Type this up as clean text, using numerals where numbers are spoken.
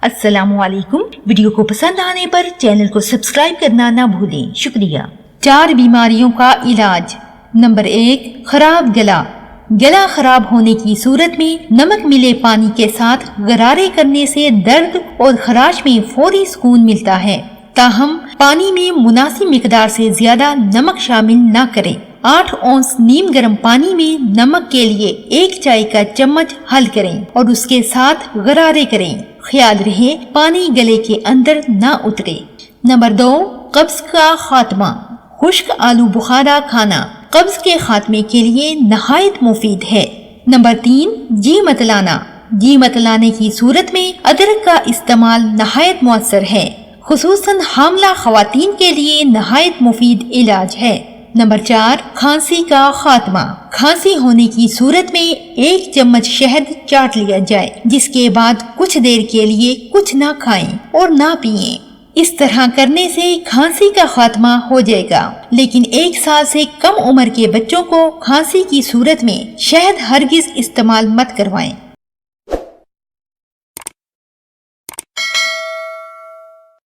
السلام علیکم۔ ویڈیو کو پسند آنے پر چینل کو سبسکرائب کرنا نہ بھولیں، شکریہ۔ 4 بیماریوں کا علاج۔ نمبر 1، خراب گلا۔ گلا خراب ہونے کی صورت میں نمک ملے پانی کے ساتھ غرارے کرنے سے درد اور خراش میں فوری سکون ملتا ہے، تاہم پانی میں مناسب مقدار سے زیادہ نمک شامل نہ کریں۔ 8 اونس نیم گرم پانی میں نمک کے لیے 1 چائے کا چمچ حل کریں اور اس کے ساتھ غرارے کریں۔ خیال رہے پانی گلے کے اندر نہ اترے۔ نمبر 2، قبض کا خاتمہ۔ خشک آلو بخارا کھانا قبض کے خاتمے کے لیے نہایت مفید ہے۔ نمبر 3، جی متلانا۔ جی متلانے کی صورت میں ادرک کا استعمال نہایت مؤثر ہے، خصوصاً حاملہ خواتین کے لیے نہایت مفید علاج ہے۔ نمبر 4، کھانسی کا خاتمہ۔ کھانسی ہونے کی صورت میں 1 چمچ شہد چاٹ لیا جائے، جس کے بعد کچھ دیر کے لیے کچھ نہ کھائیں اور نہ پئیں۔ اس طرح کرنے سے کھانسی کا خاتمہ ہو جائے گا، لیکن 1 سال سے کم عمر کے بچوں کو کھانسی کی صورت میں شہد ہرگز استعمال مت کروائیں۔